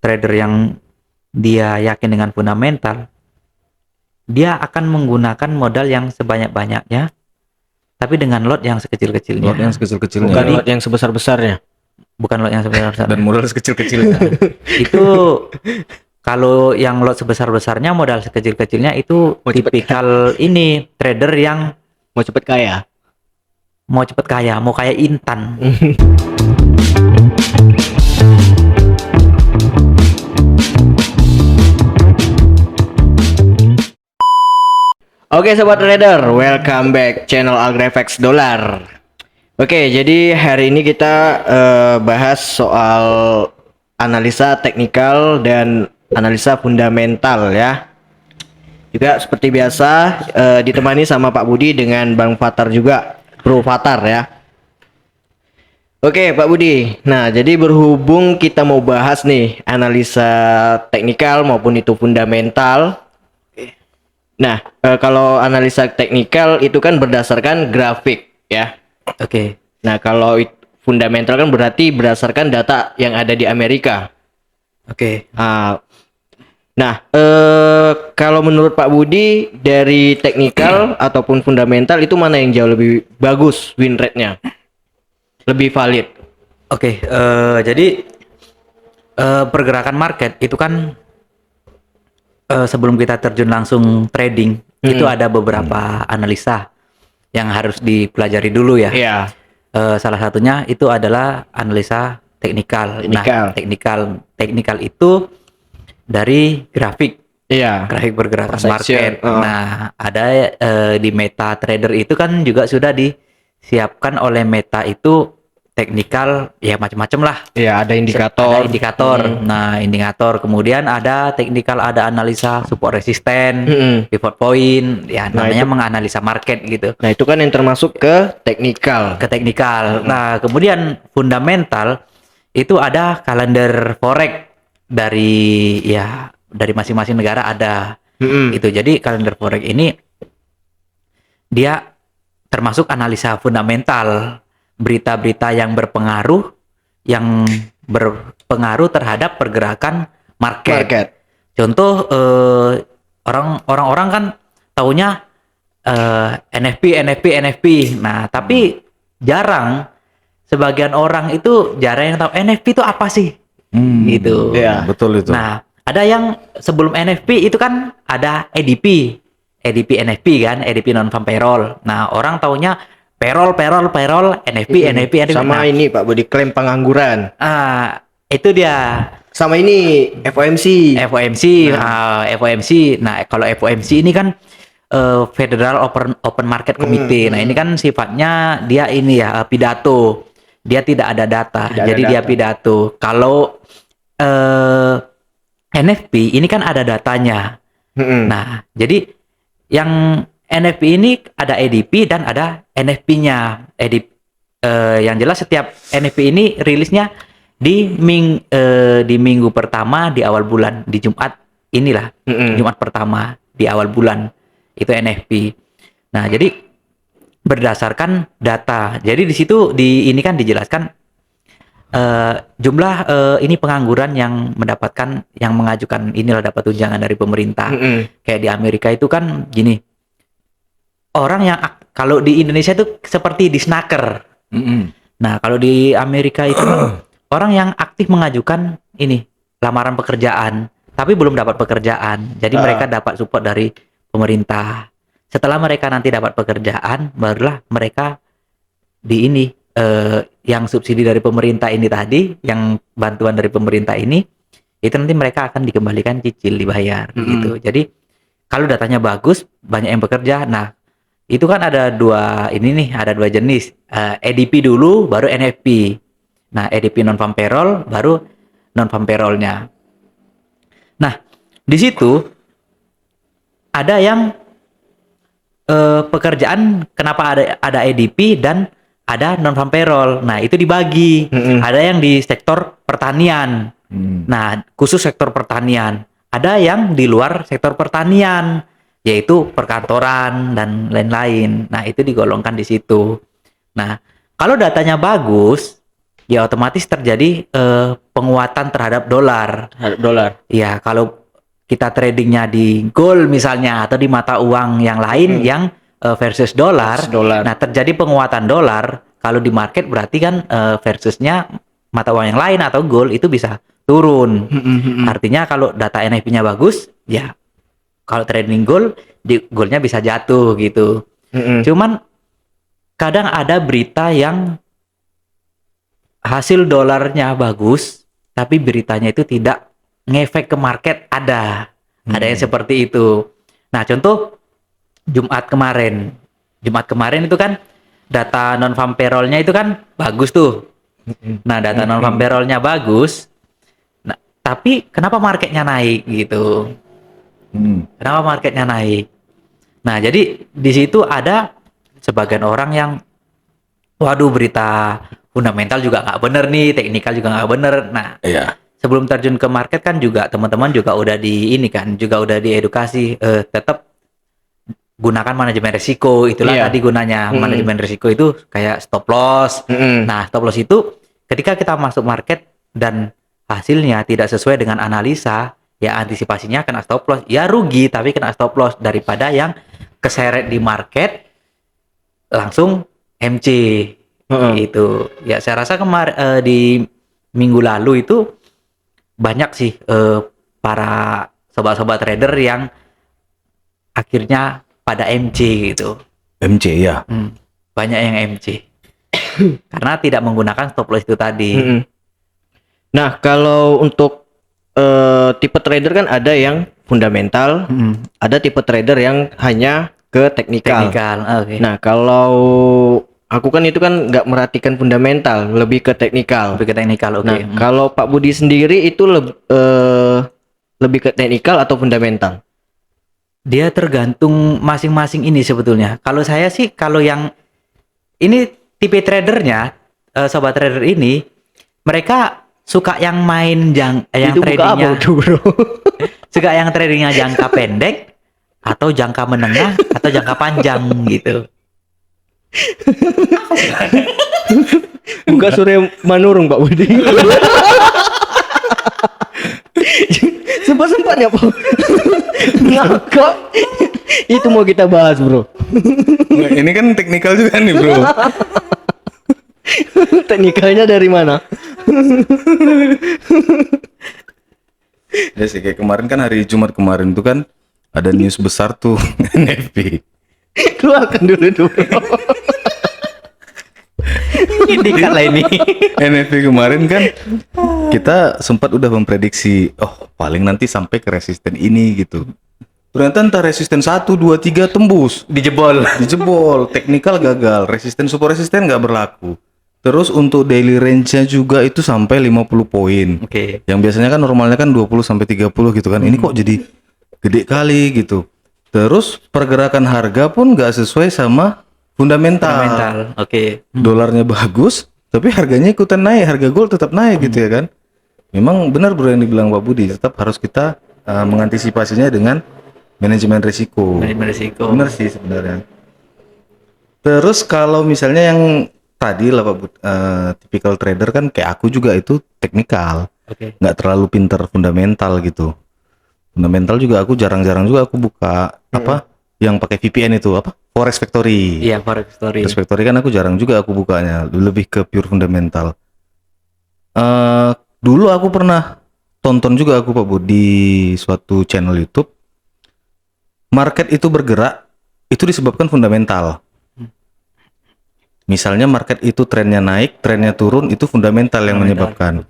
trader yang dia yakin dengan fundamental, dia akan menggunakan modal yang sebanyak-banyaknya, tapi dengan lot yang sekecil-kecilnya. Lot yang sekecil-kecilnya. Bukan Jadi, lot yang sebesar-besarnya. bukan lot yang sebesar-besarnya. Dan modal sekecil-kecilnya. Itu kalau yang lot sebesar-besarnya, modal sekecil-kecilnya itu Mau cepet tipikal ini trader yang Mau cepet kaya. mau cepet kaya, mau kayak Intan. Oke sobat trader, welcome back channel AgriFX Dollar. Oke, jadi hari ini kita bahas soal analisa teknikal dan analisa fundamental ya. Juga seperti biasa ditemani sama Pak Budi dengan Bang Fatar juga, Bro Fatar ya. Oke Pak Budi, nah jadi berhubung kita mau bahas nih analisa teknikal maupun itu fundamental. Nah, kalau analisa teknikal itu kan berdasarkan grafik ya. Oke. Nah, kalau fundamental kan berarti berdasarkan data yang ada di Amerika. Oke. Nah, kalau menurut Pak Budi dari teknikal ataupun fundamental itu mana yang jauh lebih bagus win rate-nya? Lebih valid. Oke, jadi pergerakan market itu kan sebelum kita terjun langsung trading, itu ada beberapa analisa yang harus dipelajari dulu ya. Iya. Salah satunya itu adalah analisa teknikal. Teknikal. Nah, teknikal itu dari grafik Iya. grafik pergerakan Perception. market. Nah, ada di MetaTrader itu kan juga sudah disiapkan oleh Meta itu teknikal ya macam-macam lah. Iya, ada indikator. Ada indikator. Nah, indikator. Kemudian ada teknikal, ada analisa support resisten, pivot point. Ya, Nah, namanya menganalisa market gitu. Nah, itu kan yang termasuk ke teknikal. Ke teknikal. Nah, kemudian fundamental itu ada kalender forex dari masing-masing negara ada. Itu. Jadi kalender forex ini dia termasuk analisa fundamental, berita-berita yang berpengaruh terhadap pergerakan market. Contoh orang-orang kan taunya NFP. Nah, tapi jarang sebagian orang itu jarang yang tahu NFP itu apa sih. Gitu. Iya. Betul itu. Nah, ada yang sebelum NFP itu kan ada EDP NFP kan, EDP non farm payroll. Nah, orang taunya payroll, NFP. Sama Nah, ini Pak Budi klaim pengangguran. itu dia Sama ini FOMC. FOMC. Nah, kalau FOMC ini kan Federal Open Market Committee. Nah, ini kan sifatnya dia ini ya pidato. Dia tidak ada data. Jadi dia pidato. Kalau NFP ini kan ada datanya. Nah, jadi yang NFP ini ada EDP dan ada NFP-nya. Yang jelas setiap NFP ini rilisnya di minggu pertama di awal bulan, di Jumat inilah. Jumat pertama di awal bulan itu NFP. Nah, jadi berdasarkan data. Jadi di situ ini kan dijelaskan jumlah ini pengangguran yang mengajukan inilah dapat tunjangan dari pemerintah. Kayak di Amerika itu kan gini. Orang yang kalau di Indonesia itu seperti di snaker. Nah, kalau di Amerika itu orang yang aktif mengajukan ini lamaran pekerjaan, tapi belum dapat pekerjaan. Jadi mereka dapat support dari pemerintah. Setelah mereka nanti dapat pekerjaan, barulah mereka di ini yang subsidi dari pemerintah ini tadi, yang bantuan dari pemerintah ini, itu nanti mereka akan dikembalikan cicil dibayar gitu. Jadi kalau datanya bagus, banyak yang bekerja. Nah, itu kan ada dua jenis. EDP dulu, baru NFP. Nah, EDP non farm payroll, baru non farm payroll-nya. Nah, di situ ada yang pekerjaan, kenapa ada EDP dan ada non farm payroll. Nah, itu dibagi. Ada yang di sektor pertanian. Nah, khusus sektor pertanian. Ada yang di luar sektor pertanian, yaitu perkantoran dan lain-lain. Nah, itu digolongkan di situ. Nah, kalau datanya bagus, ya otomatis terjadi penguatan terhadap dolar. Terhadap dolar. Ya, kalau kita tradingnya di gold misalnya atau di mata uang yang lain yang versus dolar, Dolar. nah terjadi penguatan dolar. Kalau di market berarti kan versusnya mata uang yang lain atau gold itu bisa turun. Artinya kalau data NFP-nya bagus, ya kalau trading gold, goldnya bisa jatuh gitu. Cuman kadang ada berita yang hasil dolarnya bagus, tapi beritanya itu tidak ngefek ke market. Ada yang seperti itu. Nah, contoh Jumat kemarin itu kan data non farm payroll-nya itu kan bagus tuh. Nah, data non farm payroll-nya bagus. Nah, tapi kenapa marketnya naik gitu? Kenapa marketnya naik? Nah, jadi di situ ada sebagian orang yang, waduh, berita fundamental juga nggak bener nih, teknikal juga nggak bener. Nah, sebelum terjun ke market kan juga teman-teman juga udah juga udah diedukasi, tetap gunakan manajemen risiko. Itulah tadi gunanya manajemen risiko itu kayak stop loss. Nah, stop loss itu ketika kita masuk market dan hasilnya tidak sesuai dengan analisa, ya antisipasinya kena stop loss. Ya rugi tapi kena stop loss daripada yang keseret di market langsung MC. Itu ya saya rasa di minggu lalu itu banyak sih para sobat-sobat trader yang akhirnya pada MC gitu. MC ya. Banyak yang MC karena tidak menggunakan stop loss itu tadi. Nah, kalau untuk tipe trader kan ada yang fundamental, ada tipe trader yang hanya ke teknikal. Okay. Nah, kalau aku kan itu kan nggak merhatikan fundamental, lebih ke teknikal. Lebih ke teknikal, oke. Nah, kalau Pak Budi sendiri itu lebih ke teknikal atau fundamental? Dia tergantung masing-masing ini sebetulnya. Kalau saya sih, kalau yang ini tipe tradernya, sobat trader ini, mereka suka yang main yang tradingnya, suka yang tradingnya jangka pendek atau jangka menengah atau jangka panjang gitu. Buka Surya Manurung Pak Budi. Sempat-sempatnya Pak. Ngakak. Itu mau kita bahas bro. Nah, ini kan teknikal juga nih bro. Teknikalnya dari mana? Ya sih, kayak kemarin kan hari Jumat kemarin tuh kan ada news besar tuh NFP. Keluarkan dulu. Ini lah ini. NFP kemarin kan kita sempat udah memprediksi, oh paling nanti sampai ke resisten ini gitu. Ternyata entah resisten 1, 2, 3 tembus, dijebol, teknikal gagal, resisten support resisten nggak berlaku. Terus untuk daily range-nya juga itu sampai 50 poin. Oke. Yang biasanya kan normalnya kan 20 sampai 30 gitu kan. Ini kok jadi gede kali gitu. Terus pergerakan harga pun nggak sesuai sama fundamental. Oke. Dolarnya bagus, tapi harganya ikutan naik, harga gold tetap naik gitu ya kan. Memang benar bro yang dibilang Pak Budi, tetap harus kita mengantisipasinya dengan manajemen risiko. Manajemen risiko. Benar sih sebenarnya. Terus kalau misalnya yang tadi lah Pak Budi, typical trader kan kayak aku juga itu teknikal. Oke. Nggak terlalu pinter fundamental gitu. Fundamental juga aku jarang-jarang juga aku buka apa yang pakai VPN itu apa? Forex Factory. Iya, Forex Factory. Forex Factory kan aku jarang juga aku bukanya, lebih ke pure fundamental. Dulu aku pernah tonton juga aku Pak Bu di suatu channel YouTube. Market itu bergerak itu disebabkan fundamental. Misalnya market itu trennya naik, trennya turun, itu fundamental yang menyebabkan.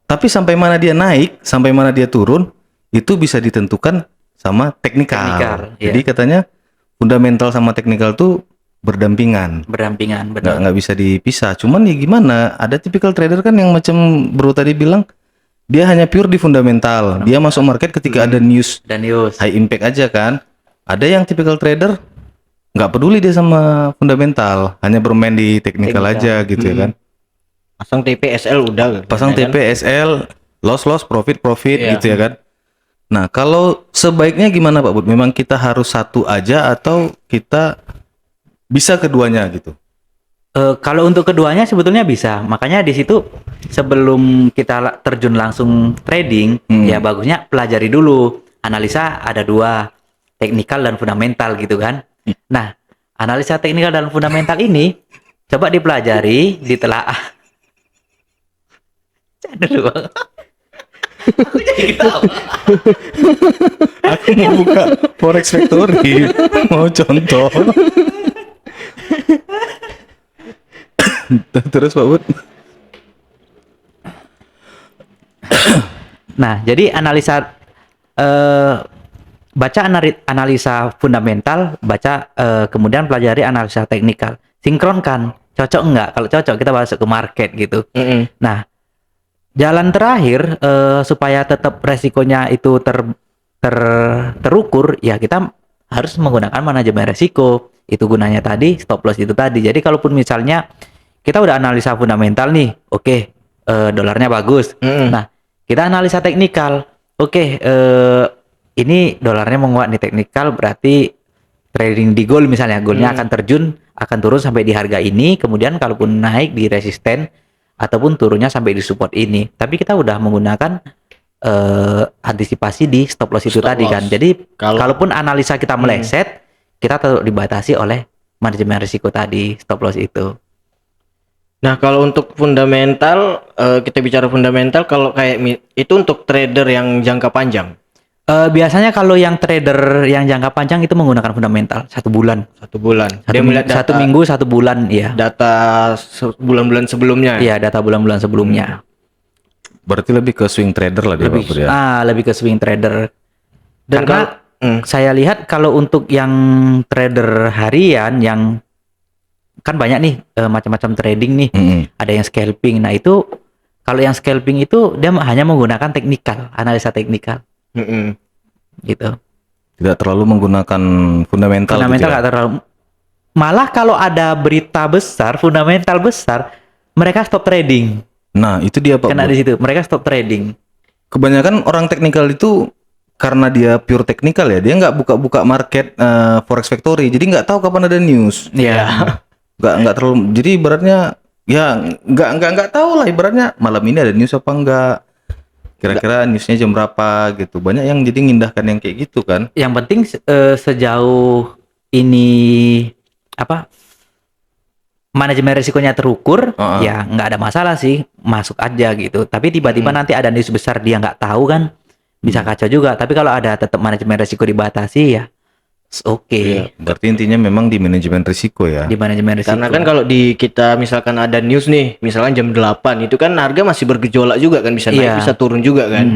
Tapi sampai mana dia naik, sampai mana dia turun, itu bisa ditentukan sama teknikal. Jadi katanya fundamental sama teknikal tuh berdampingan, benar. nggak bisa dipisah. Cuman ya gimana? Ada typical trader kan yang macam bro tadi bilang dia hanya pure di fundamental. Dia masuk market ketika ada news high impact aja kan. Ada yang typical trader nggak peduli dia sama fundamental, hanya bermain di teknikal aja gitu ya kan. Pasang TP SL udah. Pasang TP SL, loss profit gitu ya kan. Nah, kalau sebaiknya gimana Pak Bud? Memang kita harus satu aja atau kita bisa keduanya gitu? Kalau untuk keduanya sebetulnya bisa. Makanya di situ sebelum kita terjun langsung trading, ya bagusnya pelajari dulu. Analisa ada dua, teknikal dan fundamental gitu kan. Nah, analisa teknikal dan fundamental ini coba dipelajari, ditelaah. Aduh, Bang. Aku jadi ketawa. Aku mau buka Forex Factory, mau contoh. Terus Pak Bud. Nah, jadi baca analisa fundamental, baca kemudian pelajari analisa teknikal. Sinkronkan, cocok enggak? Kalau cocok kita masuk ke market gitu. Nah, jalan terakhir supaya tetap resikonya itu terukur, ya kita harus menggunakan manajemen resiko. Itu gunanya tadi, stop loss itu tadi. Jadi kalaupun misalnya kita udah analisa fundamental nih, oke, dolarnya bagus. Nah, kita analisa teknikal, oke, ini dolarnya menguat nih teknikal, berarti trading di gold misalnya, goldnya akan turun sampai di harga ini, kemudian kalaupun naik di resisten ataupun turunnya sampai di support ini. Tapi kita udah menggunakan antisipasi di stop loss itu tadi kan. Jadi kalaupun analisa kita meleset, kita tetap dibatasi oleh manajemen risiko tadi, stop loss itu. Nah, kalau untuk fundamental, kita bicara fundamental, kalau kayak itu untuk trader yang jangka panjang. Biasanya kalau yang trader yang jangka panjang itu menggunakan fundamental 1 bulan. 1 bulan. Dia melihat data, 1 minggu, 1 bulan, ya. Data bulan-bulan sebelumnya. Iya, data bulan-bulan sebelumnya. Berarti lebih ke swing trader lah dia Pak Bud ya. Lebih ke swing trader. Dan karena saya lihat kalau untuk yang trader harian yang kan banyak nih macam-macam trading nih. Ada yang scalping. Nah, itu kalau yang scalping itu dia hanya menggunakan teknikal, analisa teknikal. Gitu. Tidak terlalu menggunakan fundamental. Fundamental gitu ya? nggak terlalu. Malah kalau ada berita besar, fundamental besar, mereka stop trading. Nah, itu dia Pak Kena Bud. di situ. Mereka stop trading. Kebanyakan orang teknikal itu karena dia pure teknikal ya, dia nggak buka-buka market Forex Factory, jadi nggak tahu kapan ada news. Iya. Nggak terlalu. Jadi ibaratnya ya nggak tahu lah ibaratnya malam ini ada news apa enggak. Kira-kira newsnya jam berapa gitu. Banyak yang jadi ngindahkan yang kayak gitu kan. Yang penting sejauh ini apa? Manajemen risikonya terukur, ya nggak ada masalah sih, masuk aja gitu. Tapi tiba-tiba nanti ada news besar dia nggak tahu kan, bisa kacau juga. Tapi kalau ada tetap manajemen risiko dibatasi ya, oke. Iya, berarti intinya memang di manajemen risiko ya. Di manajemen risiko. Karena kan kalau di kita misalkan ada news nih, misalkan jam 8 itu kan harga masih bergejolak juga kan, bisa naik bisa turun juga kan.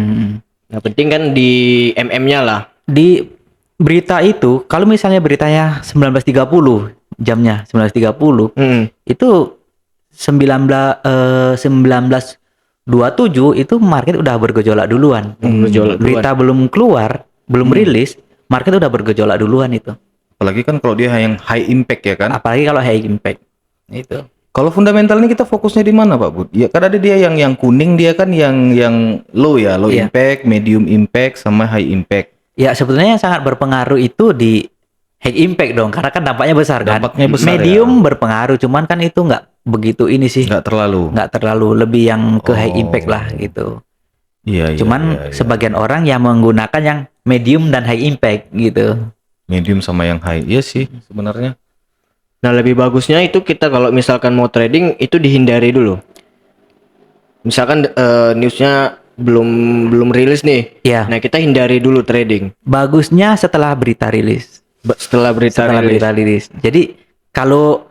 Yang penting kan di MM-nya lah. Di berita itu, kalau misalnya beritanya 19.30 jamnya 19.30 itu 19.27 itu market udah bergejolak duluan. Berita belum keluar, belum rilis, market udah bergejolak duluan itu. Apalagi kan kalau dia yang high impact ya kan. Apalagi kalau high impact. Itu. Kalau fundamental ini kita fokusnya di mana Pak Bud? Ya kan ada dia yang kuning, dia kan yang low ya, low impact, medium impact sama high impact. Ya sebetulnya yang sangat berpengaruh itu di high impact dong, karena kan dampaknya besar kan. Dampaknya besar, medium berpengaruh, cuman kan itu nggak begitu ini sih. Nggak terlalu, lebih yang ke high impact lah gitu. Iya. Cuman sebagian orang yang menggunakan yang medium dan high impact gitu. Medium sama yang high, iya sih sebenarnya. Nah, lebih bagusnya itu kita kalau misalkan mau trading itu dihindari dulu. Misalkan newsnya belum rilis nih. Iya. Nah, kita hindari dulu trading. Bagusnya setelah berita rilis. Setelah berita rilis. Jadi kalau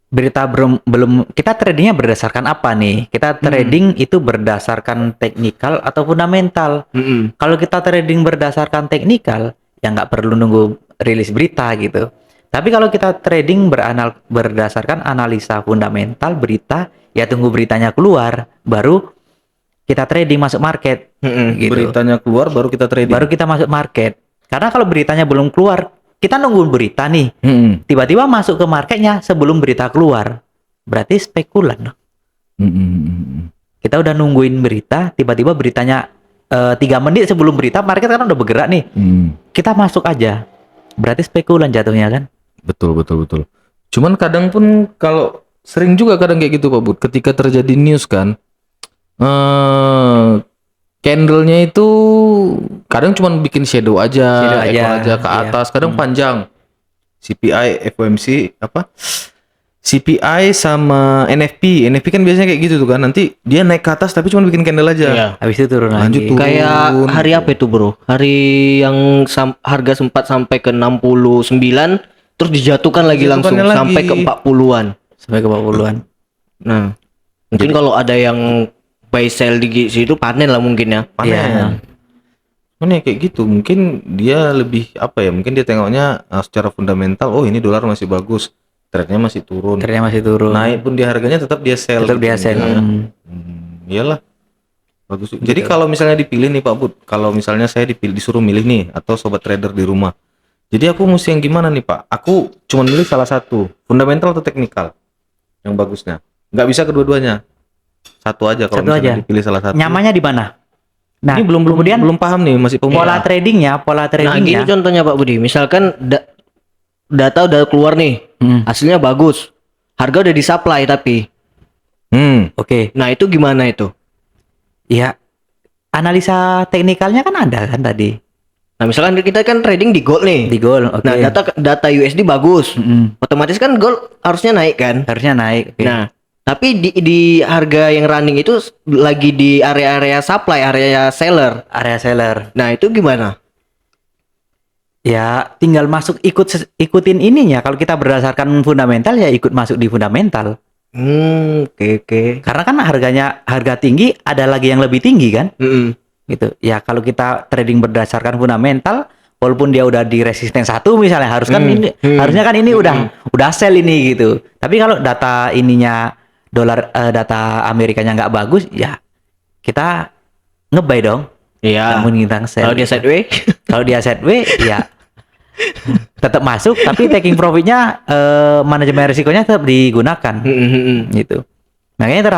berita belum kita tradingnya berdasarkan apa nih? Kita trading itu berdasarkan teknikal atau fundamental. Kalau kita trading berdasarkan teknikal, ya nggak perlu nunggu rilis berita gitu. Tapi kalau kita trading berdasarkan analisa fundamental berita, ya tunggu beritanya keluar, baru kita trading masuk market. Gitu. Beritanya keluar baru kita trading. Baru kita masuk market. Karena kalau beritanya belum keluar, kita nunggu berita nih. Tiba-tiba masuk ke marketnya sebelum berita keluar. Berarti spekulan. Kita udah nungguin berita, tiba-tiba beritanya 3 menit sebelum berita, market kan udah bergerak nih. Kita masuk aja. Berarti spekulan jatuhnya kan? Betul. Cuman kadang pun kalau sering juga kadang kayak gitu Pak Bud. Ketika terjadi news kan, candle-nya itu kadang cuma bikin shadow aja, ekor aja ke atas, kadang panjang. CPI, FOMC, CPI sama NFP kan biasanya kayak gitu tuh kan. Nanti dia naik ke atas tapi cuma bikin candle aja. Iya. Habis itu turun Lanjut lagi. turun. Kayak hari apa itu bro? Hari yang harga sempat sampai ke 69, terus dijatuhkan lagi langsung Dijatuhkannya sampai lagi. ke 40-an. Sampai ke 40-an. Nah, mungkin kalau ada yang buy sell di situ panen lah mungkin ya. Panen. Iya. Cuman ya kayak gitu, mungkin dia lebih apa ya? Mungkin dia tengoknya secara fundamental, oh ini dolar masih bagus, trendnya masih turun. Ternyata masih turun. Naik pun dia harganya tetap dia sell. Tetap dia sell. Ya. Iyalah. Bagus. Jadi kalau misalnya dipilih nih Pak Bud, kalau misalnya saya disuruh milih nih atau sobat trader di rumah. Jadi aku mesti yang gimana nih Pak? Aku cuma milih salah satu, fundamental atau teknikal yang bagusnya. Nggak bisa kedua-duanya. Satu aja kalau Satu misalnya aja. dipilih salah satu. Nyamannya di mana? Nah, Ini kemudian belum paham nih, masih pola pemula. tradingnya, Nah, gini ya. contohnya Pak Budi, misalkan data udah keluar nih, hasilnya bagus, harga udah disupply tapi, Oke. nah itu gimana itu? Ya, analisa teknikalnya kan ada kan tadi Nah, misalkan kita kan trading di gold nih. di gold. Oke. Nah, data USD bagus, otomatis kan gold harusnya naik kan? Harusnya naik. Oke. Nah, tapi di harga yang running itu lagi di area-area supply, area seller. Area seller. Nah, itu gimana? Ya, tinggal masuk ikutin ininya. Kalau kita berdasarkan fundamental ya ikut masuk di fundamental. Oke. Karena kan harga tinggi, ada lagi yang lebih tinggi kan? Gitu. Ya, kalau kita trading berdasarkan fundamental, walaupun dia udah di resisten 1 misalnya, harusnya kan ini udah sell ini gitu. Tapi kalau data ininya data Amerikanya nggak bagus, ya kita nge-buy dong. Iya. Namun kita sell. Kalau dia sideways, Kalau dia sideways ya tetap masuk, tapi taking profitnya manajemen risikonya tetap digunakan gitu. Makanya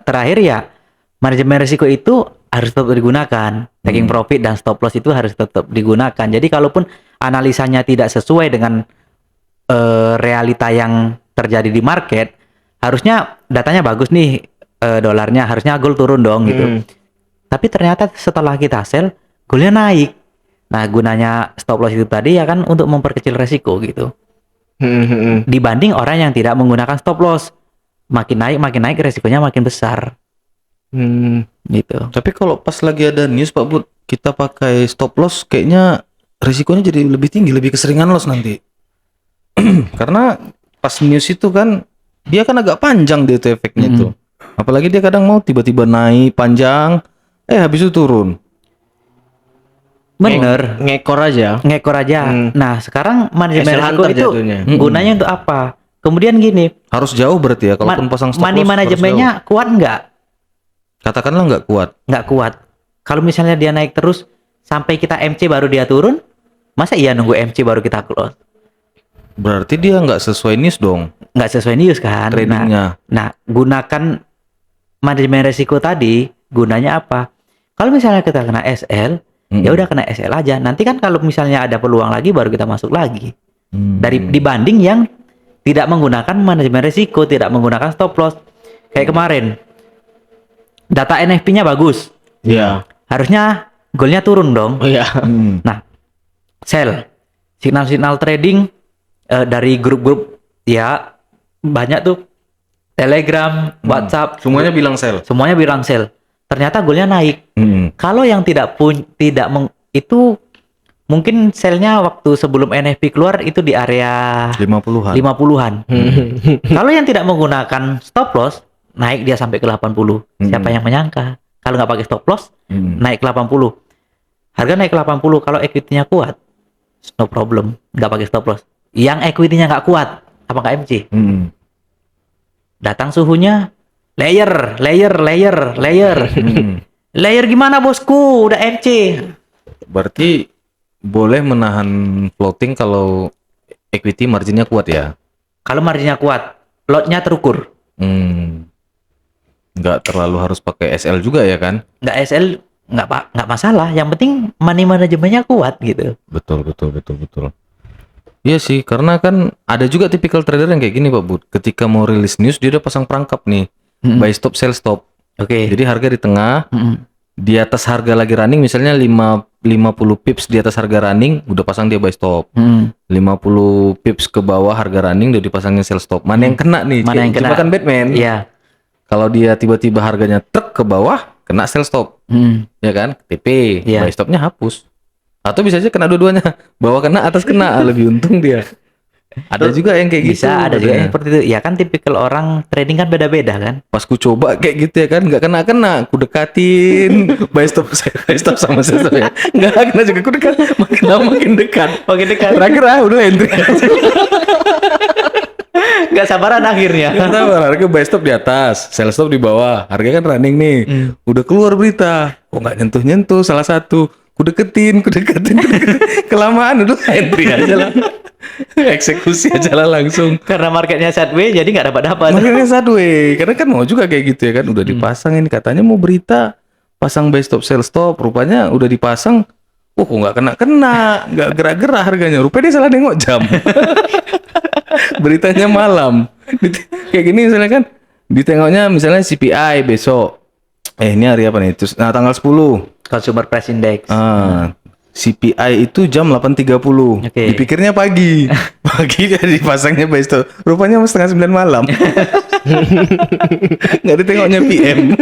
terakhir ya manajemen risiko itu harus tetap digunakan. Taking profit dan stop loss itu harus tetap digunakan. Jadi kalaupun analisanya tidak sesuai dengan realita yang terjadi di market, harusnya datanya bagus nih, dolarnya harusnya gold turun dong gitu. Tapi ternyata setelah kita sell, goldnya naik. Nah, gunanya stop loss itu tadi ya kan untuk memperkecil resiko gitu. Dibanding orang yang tidak menggunakan stop loss, makin naik resikonya makin besar. Gitu. Tapi kalau pas lagi ada news Pak Bud, kita pakai stop loss, kayaknya resikonya jadi lebih tinggi, lebih keseringan loss nanti. Karena pas news itu kan dia kan agak panjang dia tuh efeknya tuh. Apalagi dia kadang mau tiba-tiba naik panjang, habis itu turun. Bener. ngekor aja. Nah, sekarang manajemen Hasil risiko hunter itu jatuhnya. gunanya untuk apa? Kemudian gini, Harus jauh berarti ya, kalaupun pasang stop money loss harus manajemennya kuat nggak? jauh. Katakanlah nggak kuat. Nggak kuat. Kalau misalnya dia naik terus sampai kita MC baru dia turun, masa iya nunggu MC baru kita close? Berarti dia nggak sesuai news dong Nggak sesuai news kan? tradingnya. Nah, gunakan manajemen risiko tadi, gunanya apa? Kalau misalnya kita kena SL, ya udah kena SL aja. Nanti kan kalau misalnya ada peluang lagi baru kita masuk lagi. Dibanding yang tidak menggunakan manajemen risiko, tidak menggunakan stop loss. Kayak kemarin, data NFP-nya bagus. Iya. Harusnya goalnya turun dong. Oh iya. Nah, sell. Signal-signal trading dari grup-grup ya banyak tuh. Telegram, WhatsApp, Semuanya bilang sell. semuanya bilang sell. Ternyata goalnya naik. Kalau yang itu mungkin sell-nya waktu sebelum NFP keluar itu di area 50-an. 50-an. Kalau yang tidak menggunakan stop loss, naik dia sampai ke 80. Siapa yang menyangka? Kalau nggak pakai stop loss, naik ke 80. Harga naik ke 80, kalau equity-nya kuat, no problem, nggak pakai stop loss. Yang equity-nya nggak kuat, apakah MC? Datang suhunya, layer. Layer gimana bosku? Udah MC. Berarti boleh menahan floating kalau equity marginnya kuat ya? Kalau marginnya kuat, lotnya terukur. Nggak terlalu harus pakai SL juga ya kan? Nggak SL, nggak masalah. Yang penting money manajemennya kuat gitu. Betul. Iya sih, karena kan ada juga tipikal trader yang kayak gini Pak Bud. Ketika mau rilis news dia udah pasang perangkap nih, buy stop, sell stop. Oke. Jadi harga di tengah, di atas harga lagi running misalnya 50 pips di atas harga running udah pasang dia buy stop. 50 pips ke bawah harga running udah dipasangin sell stop. Mana yang kena nih? Mana yang kena? Jebakan Batman. Iya. Kalau dia tiba-tiba harganya truk ke bawah, kena sell stop. Ya kan? TP, Iya. buy stopnya hapus. Atau bisa aja kena dua-duanya. Bawah kena, atas kena, lebih untung dia. Ada juga yang kayak gitu. Bisa ada juga yang katanya. seperti itu. Ya kan tipikal orang trading kan beda-beda kan. Pas ku coba kayak gitu ya kan, nggak kena, ku dekatin buy stop sama sell stop ya. Nggak kena juga, ku dekat, makin lama makin dekat. Makin dekat. Terakhir udah entry. Gak sabaran akhirnya. Nggak tahu, harga buy stop di atas, sell stop di bawah. Harga kan running nih. Udah keluar berita, kok nggak nyentuh salah satu. Ku deketin. Kelamaan udah entry aja lah. Eksekusi aja lah langsung. Karena marketnya sideways jadi nggak dapat. Makanya sideways. Karena kan mau juga kayak gitu ya kan. Udah dipasang ini katanya mau berita. Pasang buy stop, sell stop. Rupanya udah dipasang. Kok nggak kena. Nggak gerak-gerak harganya. Rupanya dia salah nengok jam. Beritanya malam. Kayak gini misalnya kan. Ditengoknya misalnya CPI besok. Ini hari apa nih? Terus, tanggal 10. Consumer Price Index. CPI itu jam 8.30. Oke. Dipikirnya pagi. Pagi dia dipasangnya buy stop. Rupanya setengah 9 malam. Nggak ditengoknya PM.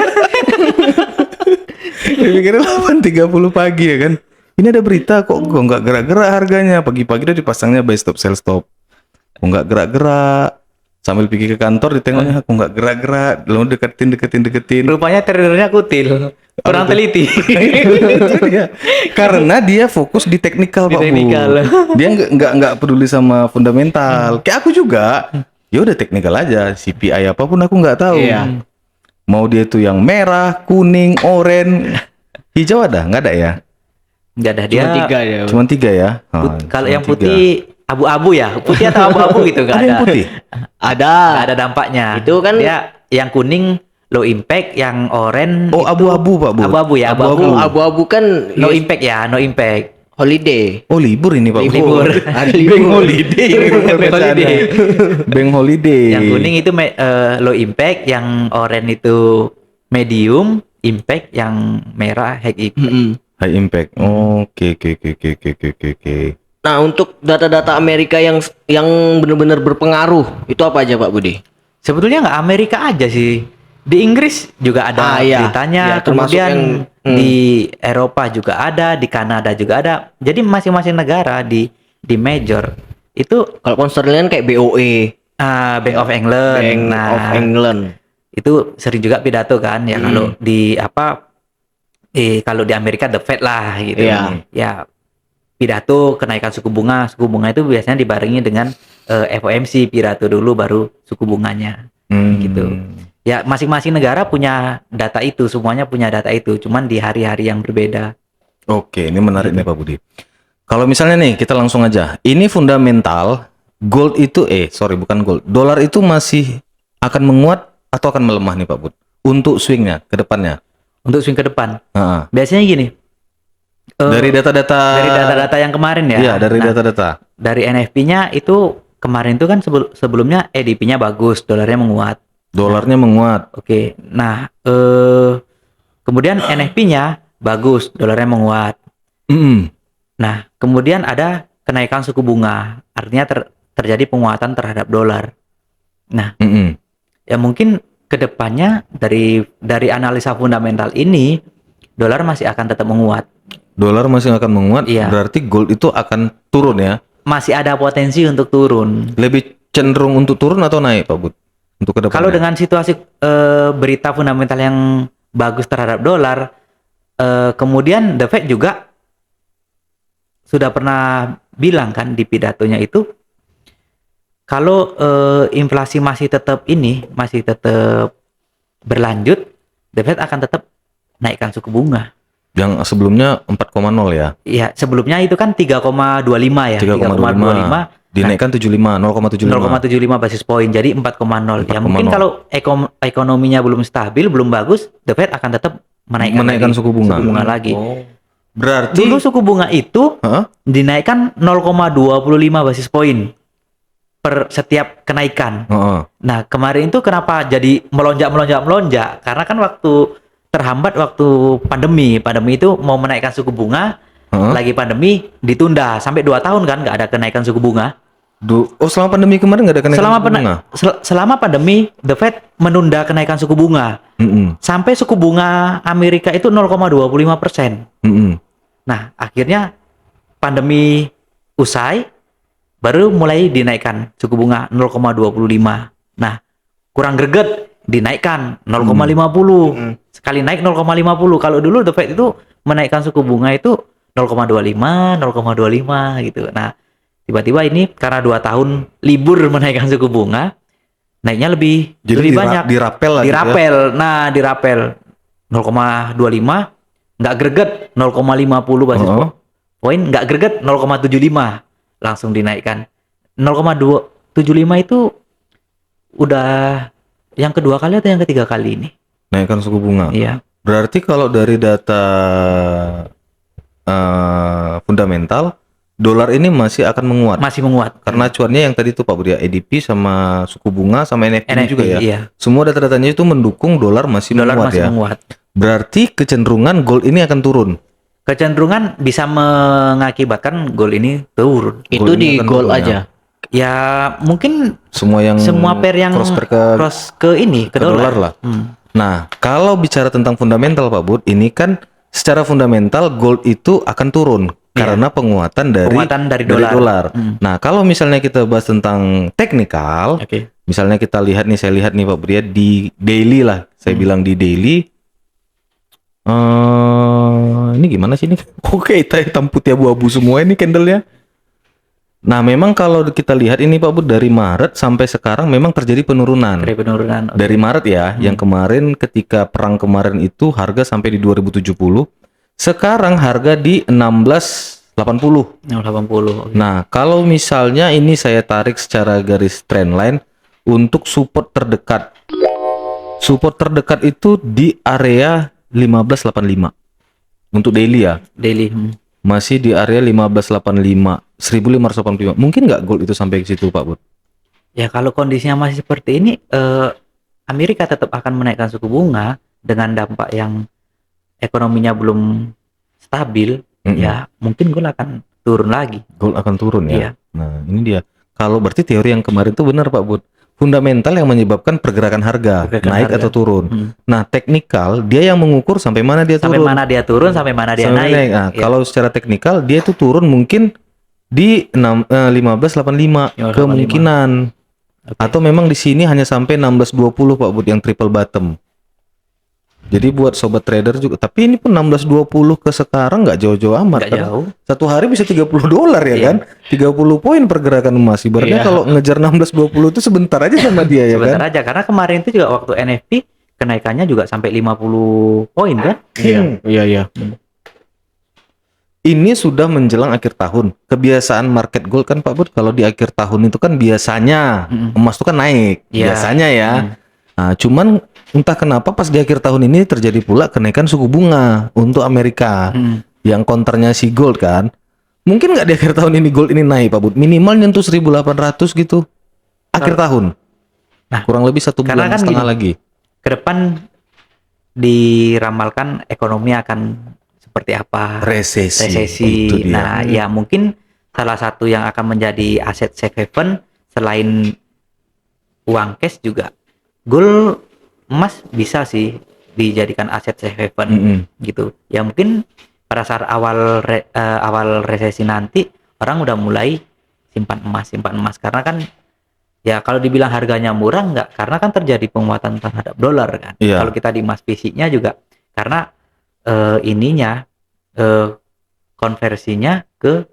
Dipikirnya 8.30 pagi ya kan. Ini ada berita kok nggak gerak-gerak harganya. Pagi-pagi dia dipasangnya buy stop, sell stop. Kok nggak gerak-gerak. Sambil pergi ke kantor ditengoknya kok nggak gerak-gerak. Lalu deketin. Rupanya tradernya kutil. Kurang teliti. Itu dia. Karena dia fokus di teknikal Di Pak Bu. teknikal. Dia nggak peduli sama fundamental. Kayak aku juga. Ya udah teknikal aja. CPI apapun aku nggak tahu. Iya. Mau dia tuh yang merah, kuning, oranye, hijau ada? Nggak ada ya? Nggak ada dia. Cuma 3 ya. Cuma 3 ya. Kalau cuma yang 3. putih abu-abu ya. Putih atau abu-abu gitu nggak Ada ada. yang putih. Ada. Nggak ada dampaknya. Itu kan- dia yang kuning low impact, yang oranye Oh, itu abu-abu Pak Bu. Abu-abu ya, abu-abu. Abu-abu kan No impact ya, no impact. holiday. Oh libur ini Pak Bu. Libur. Ada Bank libur. holiday. Bank holiday. Bank holiday. Yang kuning itu low impact, yang oranye itu medium impact, yang merah high impact. High impact. Oke. Nah, untuk data-data Amerika yang benar-benar berpengaruh, itu apa aja Pak Budi? Sebetulnya nggak Amerika aja sih. Di Inggris juga ada iya. beritanya, Ya, termasuk kemudian yang- di Eropa juga ada, di Kanada juga ada. Jadi masing-masing negara di major itu Kalau konsernya kayak BOE, Bank of England. Bank Nah, of England. itu sering juga pidato kan ya, kalau di kalau di Amerika the Fed lah gitu. Iya. Ya pidato kenaikan suku bunga itu biasanya dibarengi dengan FOMC pidato dulu baru suku bunganya. Gitu. Ya masing-masing negara punya data itu, semuanya punya data itu, cuman di hari-hari yang berbeda. Oke, ini menarik nih Pak Budi. Kalau misalnya nih kita langsung aja. Ini fundamental gold itu bukan gold. Dolar itu masih akan menguat atau akan melemah nih Pak Bud? Untuk swingnya ke depannya. Untuk swing ke depan. Heeh. Biasanya gini. Dari data-data yang kemarin ya. Iya, dari Nah, data-data. dari NFP-nya itu kemarin itu kan sebelumnya EDP-nya bagus, dolarnya menguat. Dolarnya menguat. Oke. Nah, kemudian NFP-nya bagus, dolarnya menguat. Nah, kemudian ada kenaikan suku bunga, artinya terjadi penguatan terhadap dolar. Nah, ya mungkin kedepannya dari analisa fundamental ini, dolar masih akan tetap menguat. Dolar masih akan menguat, Iya. berarti gold itu akan turun ya? Masih ada potensi untuk turun. Lebih cenderung untuk turun atau naik Pak Bud? Untuk ke depannya. Kalau dengan situasi berita fundamental yang bagus terhadap dolar, kemudian The Fed juga sudah pernah bilang kan di pidatonya itu, kalau inflasi masih tetap berlanjut, The Fed akan tetap naikkan suku bunga. Yang sebelumnya 4,0 ya? Iya, sebelumnya itu kan 3,25 ya. 3,25. Dinaikkan 0,75 basis poin, jadi 4,0. Ya 4,0. mungkin kalau ekonominya belum stabil, belum bagus, The Fed akan tetap menaikkan suku bunga. lagi. Berarti Dulu suku bunga itu Hah? dinaikkan 0,25 basis poin per setiap kenaikan. Heeh. Nah, kemarin itu kenapa jadi melonjak? Karena kan waktu terhambat waktu pandemi. Pandemi itu mau menaikkan suku bunga, Heeh. lagi pandemi ditunda sampai 2 tahun kan nggak ada kenaikan suku bunga. Selama pandemi kemarin nggak ada kenaikan Selama suku bunga? selama pandemi, The Fed menunda kenaikan suku bunga. Mm-mm. Sampai suku bunga Amerika itu 0,25%. Mm-mm. Nah, akhirnya pandemi usai, baru mulai dinaikkan suku bunga 0,25. Nah, kurang greget, dinaikkan 0,50. Sekali naik 0,50. Kalau dulu The Fed itu menaikkan suku bunga itu 0,25, 0,25 gitu. Nah, tiba-tiba ini karena 2 tahun libur menaikkan suku bunga, naiknya lebih banyak. Dirapel lah gitu ya. Dirapel. Nah, dirapel 0,25, nggak greget 0,50 basis Oh. poin, nggak greget 0,75, langsung dinaikkan. 0,275 itu udah yang kedua kali atau yang ketiga kali ini? Naikkan suku bunga. Iya. Berarti kalau dari data fundamental, dolar ini masih akan menguat. Masih menguat. Karena acuannya yang tadi tuh Pak Budi, ADP sama suku bunga sama NFP, NFP juga ya. iya. Semua data-datanya itu mendukung dolar masih Dolar menguat masih ya. menguat. Berarti kecenderungan gold ini akan turun. Kecenderungan bisa mengakibatkan gold ini turun. Itu Gold ini di akan gold turun, aja. Ya mungkin Semua pair yang cross pair ke cross ke ini ke dolar dolar lah. Hmm. Nah, kalau bicara tentang fundamental Pak Bud, ini kan secara fundamental gold itu akan turun karena penguatan dari dolar. Nah, kalau misalnya kita bahas tentang teknikal, Oke. misalnya kita lihat nih, saya lihat nih Pak Bud ya, di daily lah, saya bilang di daily. Ini gimana sih ini? Oke, hitam putih abu-abu semua ini candlenya. Nah, memang kalau kita lihat ini Pak Bud, dari Maret sampai sekarang memang terjadi penurunan. Dari penurunan. Dari Maret ya, yang kemarin ketika perang kemarin itu harga sampai di 2070. Sekarang harga di 1680. 80. Nah, kalau misalnya ini saya tarik secara garis trendline untuk support terdekat. Support terdekat itu di area 1585. Untuk daily ya. Daily. Masih di area 1585, 1585. Mungkin nggak gold itu sampai ke situ Pak Bud? Ya kalau kondisinya masih seperti ini, Amerika tetap akan menaikkan suku bunga dengan dampak yang ekonominya belum stabil. Ya mungkin gold akan turun lagi. Gold akan turun ya. Iya. Nah, ini dia. Kalau berarti teori yang kemarin itu benar Pak Bud. Fundamental yang menyebabkan pergerakan harga naik atau turun. Nah, teknikal dia yang mengukur sampai mana dia Sampai turun. mana dia turun, sampai mana dia Sampai naik. Nah, Ya. kalau secara teknikal dia itu turun mungkin di 1585 kemungkinan. Atau memang di sini hanya sampai 1620 Pak Bud yang triple bottom. Jadi buat sobat trader juga, tapi ini pun 1620 ke sekarang nggak jauh-jauh amat. Nggak karena jauh. Satu hari bisa 30 dolar ya Iya. kan? 30 poin pergerakan emas. Ibaratnya Iya. kalau ngejar 1620 itu sebentar aja sama dia ya Sebentar kan? aja karena kemarin itu juga waktu NFP kenaikannya juga sampai 50 poin kan? Iya. Ini sudah menjelang akhir tahun. Kebiasaan market gold kan Pak Bud, kalau di akhir tahun itu kan biasanya emas itu kan naik. Iya. Biasanya ya. Nah, cuman entah kenapa pas di akhir tahun ini terjadi pula kenaikan suku bunga untuk Amerika. Yang counternya si gold kan. Mungkin nggak di akhir tahun ini gold ini naik Pak Bud? Minimal nyentuh 1.800 gitu. Akhir tahun. Nah, Kurang lebih 1 karena bulan kan setengah gini, lagi. Ke depan diramalkan ekonomi akan seperti apa? Resesi. Resesi. Itu dia. Nah, ya mungkin salah satu yang akan menjadi aset safe haven selain uang cash juga gold, emas bisa sih dijadikan aset safe haven gitu. Ya mungkin pada saat awal resesi nanti orang udah mulai simpan emas karena kan ya kalau dibilang harganya murah enggak, karena kan terjadi penguatan terhadap dolar kan. Iya. Kalau kita di emas fisiknya juga karena konversinya ke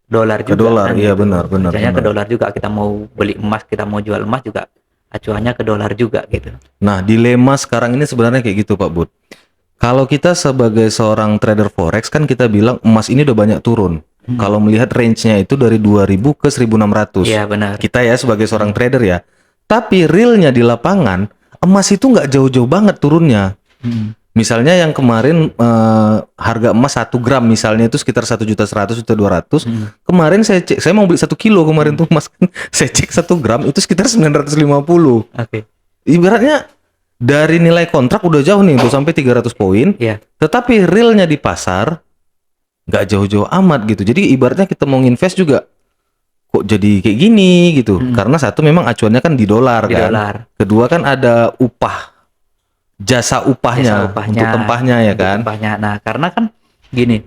dolar Ke juga dolar, kan, iya gitu. benar. Misalnya ke dolar juga, kita mau beli emas, kita mau jual emas juga acuannya ke dolar juga gitu. Nah, dilema sekarang ini sebenarnya kayak gitu Pak Bud. Kalau kita sebagai seorang trader forex kan kita bilang emas ini udah banyak turun. Kalau melihat range-nya itu dari 2000 ke 1600. Iya benar. Kita ya sebagai seorang trader ya. Tapi realnya di lapangan emas itu nggak jauh-jauh banget turunnya. Misalnya yang kemarin harga emas 1 gram misalnya itu sekitar 1.100.000 1.200.000. Kemarin saya cek, saya mau beli 1 kilo kemarin tuh emas. Saya cek 1 gram itu sekitar 950. Oke. Ibaratnya dari nilai kontrak udah jauh nih tuh sampai 300 poin. Iya. Tetapi realnya di pasar nggak jauh-jauh amat gitu. Jadi ibaratnya kita mau invest juga kok jadi kayak gini gitu. Karena satu memang acuannya kan di dolar Di kan. dolar. Kedua kan ada jasa upahnya untuk tempahnya ya Untuk kan. tempahnya. Nah, karena kan gini.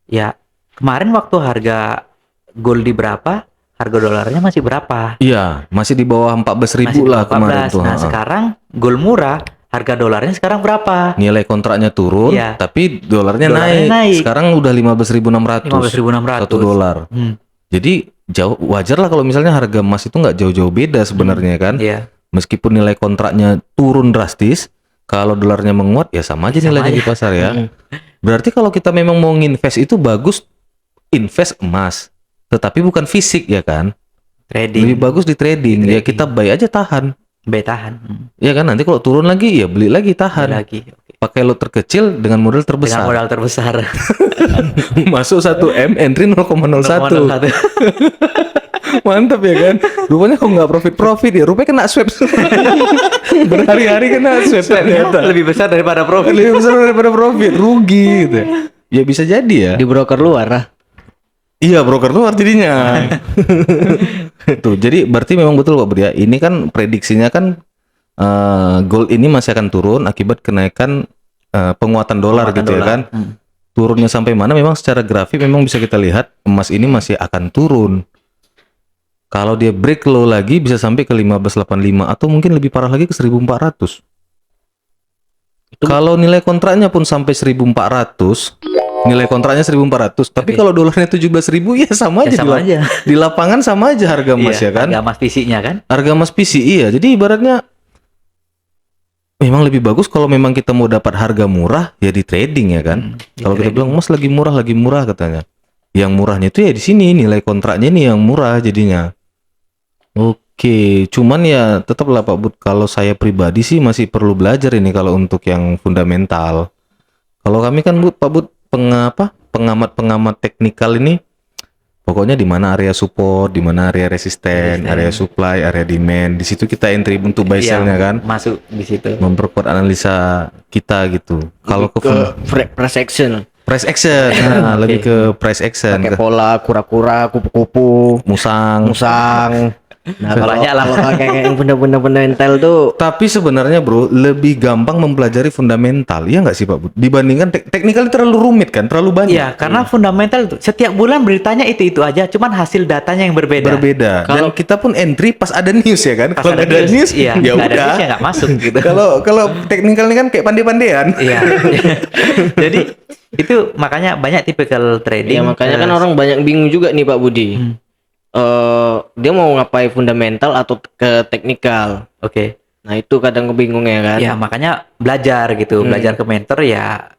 Ya, kemarin waktu harga gold di berapa, harga dolarnya masih berapa? Iya, masih di bawah 14.000 Masih di lah bawah kemarin 14. tuh. Nah, sekarang gold murah, harga dolarnya sekarang berapa? Nilai kontraknya turun, Iya. tapi dolarnya Dolarnya naik. naik. Sekarang udah 15.600. 15.600. 1 dolar. Jadi jauh wajar lah kalau misalnya harga emas itu nggak jauh-jauh beda sebenarnya kan. Iya. Meskipun nilai kontraknya turun drastis, kalau dolarnya menguat ya sama aja Sama nilainya aja. di pasar ya. Berarti kalau kita memang mau nginvest itu bagus invest emas, tetapi bukan fisik ya kan. Trading. Lebih bagus di trading. Di Ya trading. kita buy aja tahan. Betahan. Ya kan nanti kalau turun lagi ya beli lagi tahan. Lagi. Oke. Pakai lot terkecil dengan modal Dengan terbesar. modal terbesar. Masuk 1M, entry 0,01. 0,01. Mantap ya kan. Rupanya kok nggak profit ya. Rupanya kena swap. Berhari-hari kena swap ternyata. Lebih besar daripada profit. Lebih besar daripada profit. Rugi gitu. Ya bisa jadi ya. Di broker luar lah. Iya, broker luar jadinya. Tuh, jadi berarti memang betul Pak Budi ya. Ini kan prediksinya kan gold ini masih akan turun akibat kenaikan penguatan dolar gitu ya kan. Turunnya sampai mana memang secara grafik memang bisa kita lihat emas ini masih akan turun. Kalau dia break low lagi bisa sampai ke 1585 atau mungkin lebih parah lagi ke 1400. Kalau nilai kontraknya pun sampai 1400, nilai kontraknya 1400, tapi kalau dolarnya 17.000 ya sama aja, Ya sama aja. di lapangan sama aja harga emas Iya, ya kan. Harga emas fisiknya kan. Harga emas PC iya. Jadi ibaratnya memang lebih bagus kalau memang kita mau dapat harga murah ya di trading ya kan. Di Kalau kita trading. bilang emas lagi murah katanya. Yang murahnya itu ya di sini nilai kontraknya ini yang murah jadinya. Oke, cuman ya tetaplah Pak Bud, kalau saya pribadi sih masih perlu belajar ini kalau untuk yang fundamental. Kalau kami kan Pak Bud pengamat teknikal ini pokoknya di mana area support, di mana area resisten, area supply, area demand, di situ kita entry untuk buy Iya, sell-nya kan. Masuk di situ. Memperkuat analisa kita gitu. Kalau ke Price action. price action, nah, lebih ke price action, Pakai ke pola, kura-kura, kupu-kupu, musang. Nah, kalau Banyak lah. kayak yang bener-bener fundamental tuh Tapi sebenarnya bro, lebih gampang mempelajari fundamental, iya nggak sih Pak Bud? Dibandingkan teknikal terlalu rumit kan, terlalu banyak. Iya, karena fundamental itu setiap bulan beritanya itu aja, cuman hasil datanya yang berbeda. Berbeda. Dan kita pun entry pas ada news ya kan. Pas Kalau ada nggak ada news, iya, ya nggak ada udah. newsnya nggak masuk gitu. Kalau teknikal ini kan kayak pandai-pandaian. Iya. Jadi itu makanya banyak tipikal trading. ya makanya kan orang banyak bingung juga nih Pak Budi. Dia mau ngapain fundamental atau ke teknikal. Oke. Nah itu kadang kebingungnya kan. Ya makanya belajar gitu, belajar ke mentor ya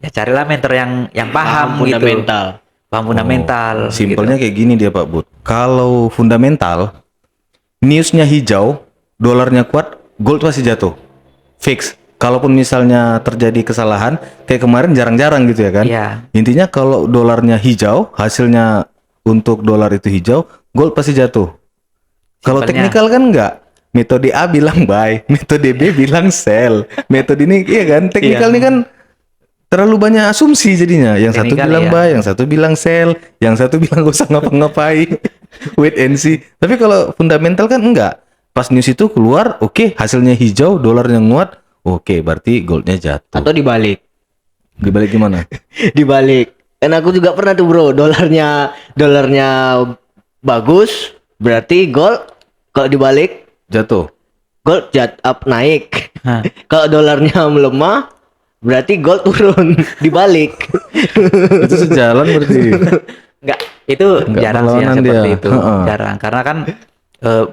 carilah mentor yang paham gitu. fundamental. Paham fundamental. Simpelnya gitu. kayak gini dia Pak Bud. Kalau fundamental, newsnya hijau, dolarnya kuat, gold pasti jatuh. Fix. Kalaupun misalnya terjadi kesalahan, kayak kemarin jarang-jarang gitu ya kan. Iya. Intinya kalau dolarnya hijau, hasilnya untuk dolar itu hijau, gold pasti jatuh. Kalau Simpelnya. teknikal kan enggak. Metode A bilang buy, metode B bilang sell. Metode ini iya kan, teknikal ini kan terlalu banyak asumsi jadinya. Yang satu Teknikal, bilang iya. buy, yang satu bilang sell, yang satu bilang gak usah ngapa-ngapain. Wait and see. Tapi kalau fundamental kan enggak. Pas news itu keluar, oke, hasilnya hijau, dolarnya nguat, oke, berarti goldnya jatuh. Atau dibalik. Dibalik gimana? Dibalik. Dan aku juga pernah tuh bro, dolarnya bagus, berarti gold. Kalau dibalik, Jatuh. gold up naik. Hah. Kalau dolarnya melemah, berarti gold turun. Dibalik. Itu sejalan berarti. Enggak, itu Enggak jarang sih yang berlawanan seperti dia. itu. Heeh. Jarang karena kan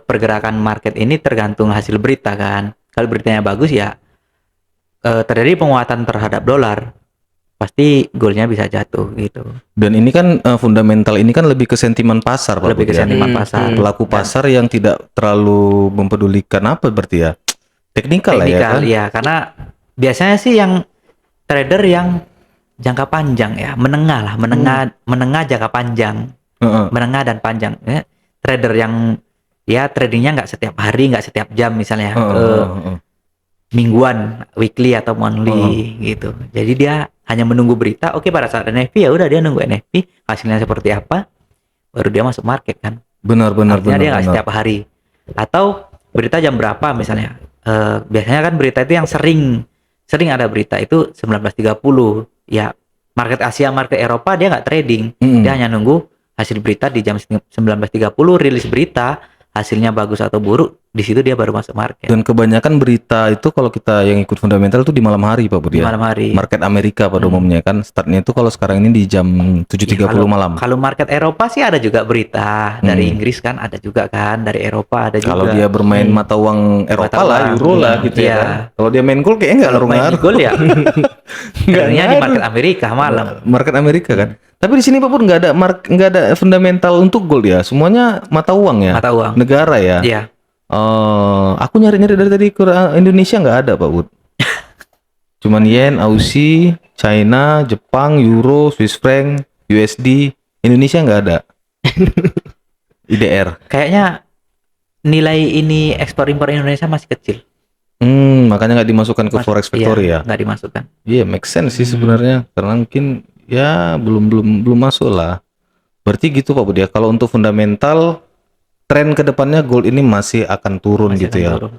pergerakan market ini tergantung hasil berita kan. Kalau beritanya bagus ya terjadi penguatan terhadap dolar, pasti goalnya bisa jatuh gitu. Dan ini kan fundamental ini kan lebih ke sentimen pasar Pak Lebih ke Budi ya. sentimen pasar. Pelaku pasar yang tidak terlalu mempedulikan apa berarti ya teknikal lah ya Teknikal kan. ya, karena biasanya sih yang trader yang jangka panjang ya, menengah jangka panjang, Heeh. menengah dan panjang. Ya. Trader yang ya tradingnya nggak setiap hari, nggak setiap jam misalnya, Heeh. mingguan, weekly atau monthly gitu. Jadi dia hanya menunggu berita. Oke, pada saat NFP ya udah dia nunggu NFP hasilnya seperti apa, baru dia masuk market kan. Benar. Artinya dia nggak setiap hari. Atau berita jam berapa misalnya. Biasanya kan berita itu yang sering ada berita itu 19.30. Ya, market Asia, market Eropa dia nggak trading. Dia hanya nunggu hasil berita di jam 19.30, rilis berita, hasilnya bagus atau buruk, di situ dia baru masuk market. Dan kebanyakan berita itu kalau kita yang ikut fundamental itu di malam hari Pak Budi. Di malam hari. Market Amerika pada umumnya kan startnya itu kalau sekarang ini di jam 7.30 malam. Kalau market Eropa sih ada juga berita dari Inggris kan, ada juga kan dari Eropa ada juga. Kalau dia bermain mata uang Eropa Mata lah, uang, Euro lah iya. gitu ya. Iya. Kan? Kalau dia main gold kayaknya nggak Kalau main di ngaruh-ngaruh. gold ya, Nggak sebenarnya di ngaruh. market Amerika malam. Market Amerika kan. Tapi di sini Pak Bud nggak ada fundamental untuk gold ya. Semuanya mata uang ya. Mata uang. Negara ya. Iya. Aku nyari-nyari dari tadi ke Indonesia nggak ada Pak Bud. Cuman yen, Aussie, China, Jepang, Euro, Swiss franc, USD, Indonesia nggak ada. IDR. Kayaknya nilai ini ekspor impor Indonesia masih kecil. Makanya nggak dimasukkan ke Forex Factory ya. Nggak dimasukkan. Iya, make sense sih sebenarnya. Karena mungkin ya belum masuk lah. Berarti gitu Pak Bud ya. Kalau untuk fundamental, tren kedepannya gold ini masih akan turun Masih gitu akan ya. turun.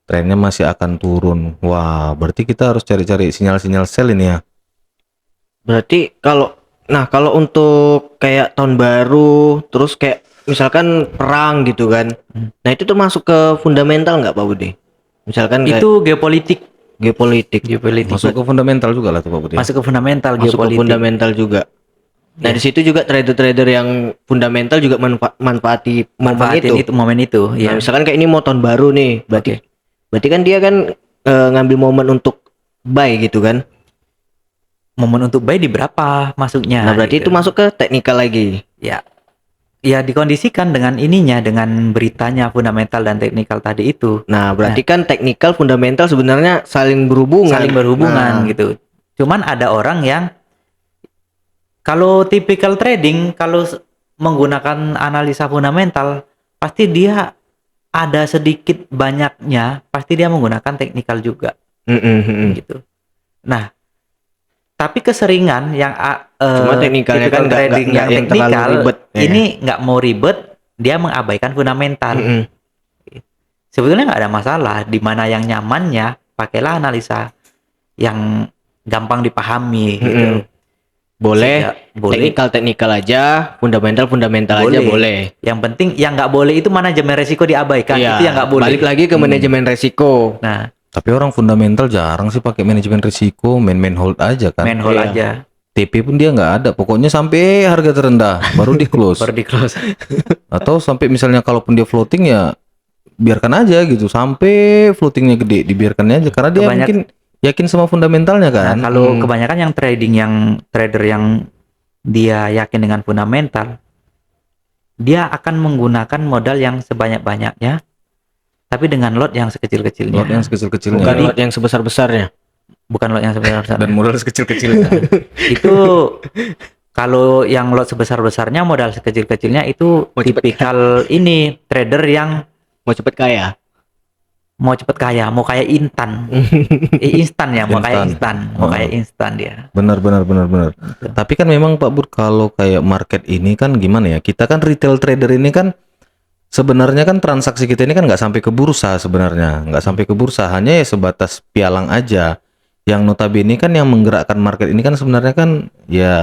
Trennya masih akan turun. Wah, berarti kita harus cari-cari sinyal-sinyal sell ini ya. Berarti kalau untuk kayak tahun baru, terus kayak misalkan perang gitu kan. Nah, itu termasuk ke fundamental nggak Pak Budi? Misalkan kayak Itu geopolitik. geopolitik, Masuk ke fundamental juga lah tuh Pak Budi. Masuk ke fundamental masuk ke geopolitik. fundamental juga. Nah, di situ juga trader-trader yang fundamental juga manfaati momen itu. Momen itu. Nah, Ya. misalkan kayak ini mau tahun baru nih, berarti kan dia kan ngambil momen untuk buy gitu kan. Momen untuk buy di berapa masuknya? Nah, berarti itu gitu. masuk ke technical lagi. Ya. Ya dikondisikan dengan ininya, dengan beritanya fundamental dan teknikal tadi itu. Nah, berarti kan technical fundamental sebenarnya saling berhubungan. Saling berhubungan Nah, gitu. Cuman ada orang yang kalau typical trading, kalau menggunakan analisa fundamental, pasti dia ada sedikit banyaknya, pasti dia menggunakan teknikal juga gitu. Nah, tapi keseringan yang Cuma teknikalnya typical kan nggak trading yang terlalu teknikal ribet, ya. ini nggak mau ribet, dia mengabaikan fundamental. Sebetulnya nggak ada masalah, di mana yang nyamannya pakailah analisa yang gampang dipahami gitu. Boleh, Boleh. teknikal aja, fundamental aja boleh. Yang penting yang nggak boleh itu manajemen resiko diabaikan. Iya, Itu yang nggak boleh. balik lagi ke manajemen resiko. Nah, Tapi orang fundamental jarang sih pakai manajemen risiko, main hold aja kan. main hold Iya. aja, TP pun dia nggak ada, pokoknya sampai harga terendah baru di close. baru di close. Atau sampai misalnya kalaupun dia floating ya biarkan aja gitu sampai floatingnya gede, dibiarkan aja karena dia Kebanyak- mungkin yakin sama fundamentalnya Nah, kan. kalau kebanyakan yang trader yang dia yakin dengan fundamental, dia akan menggunakan modal yang sebanyak-banyaknya, tapi dengan lot yang sekecil-kecilnya. Lot yang sekecil-kecilnya. Bukan Jadi- lot yang sebesar-besarnya. Bukan lot yang sebesar-besarnya. dan modal sekecil-kecilnya. Itu kalau yang lot sebesar-besarnya modal sekecil-kecilnya itu Mau cepet tipikal ini trader yang Mau cepet kaya. mau cepet kaya, mau kayak instan. Instan ya, mau kayak instan, mau kayak instan dia. Benar. Tapi kan memang Pak Bud kalau kayak market ini kan gimana ya? Kita kan retail trader ini kan sebenarnya kan transaksi kita ini kan nggak sampai ke bursa sebenarnya, nggak sampai ke bursa, hanya ya sebatas pialang aja. Yang notabene kan yang menggerakkan market ini kan sebenarnya kan ya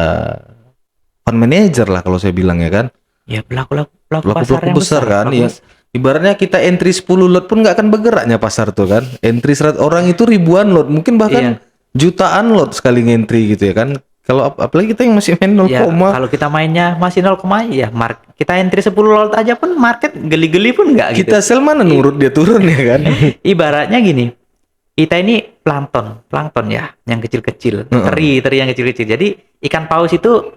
fund manager lah kalau saya bilang ya kan. Ya pelaku pasar Pelaku-pelaku yang besar kan, pelaku ya. Ibaratnya kita entry 10 lot pun nggak akan bergeraknya pasar tuh kan. Entry 100 orang itu ribuan lot, mungkin bahkan jutaan lot sekali ngentry gitu ya kan. Kalau apalagi kita yang masih main 0, Ya, kalau kita mainnya masih 0, ya kita entry 10 lot aja pun market geli-geli pun nggak gitu. kita sell mana nurut dia turun ya kan. Ibaratnya gini, kita ini plankton ya, yang kecil-kecil, teri yang kecil-kecil. Jadi ikan paus itu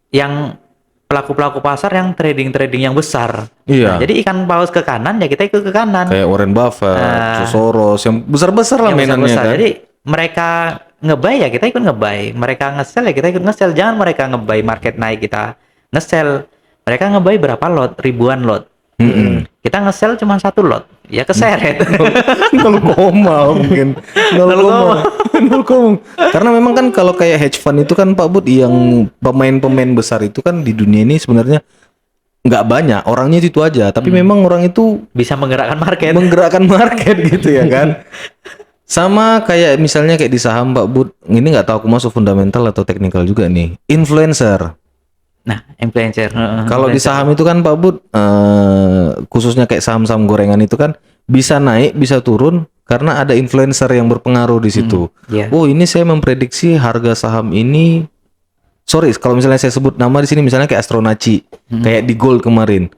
yang pelaku pasar yang trading yang besar. Iya. Nah, jadi ikan paus ke kanan ya kita ikut ke kanan. Kayak Warren Buffett, Soros yang besar-besar lah Yang mainannya besar-besar. kan. Jadi mereka nge-buy ya kita ikut nge-buy, mereka nge-sell ya kita ikut nge-sell. Jangan mereka nge-buy market naik kita nge-sell. Mereka nge-buy berapa lot? Ribuan lot. Kita nge-sell cuma 1 lot, ya keseret. 0, mungkin 0, karena memang kan kalau kayak hedge fund itu kan Pak Bud, yang pemain-pemain besar itu kan di dunia ini sebenarnya nggak banyak, orangnya itu aja, tapi memang orang itu Bisa menggerakkan market. gitu ya kan. Sama kayak misalnya kayak di saham Pak Bud, ini nggak tahu aku masuk fundamental atau teknikal juga nih, influencer. Nah, influencer. Kalau di saham itu kan Pak Bud, khususnya kayak saham-saham gorengan itu kan bisa naik, bisa turun karena ada influencer yang berpengaruh di situ. Iya. Oh, ini saya memprediksi harga saham ini. Sorry, kalau misalnya saya sebut nama di sini, misalnya kayak Astronaci, kayak di Gold kemarin.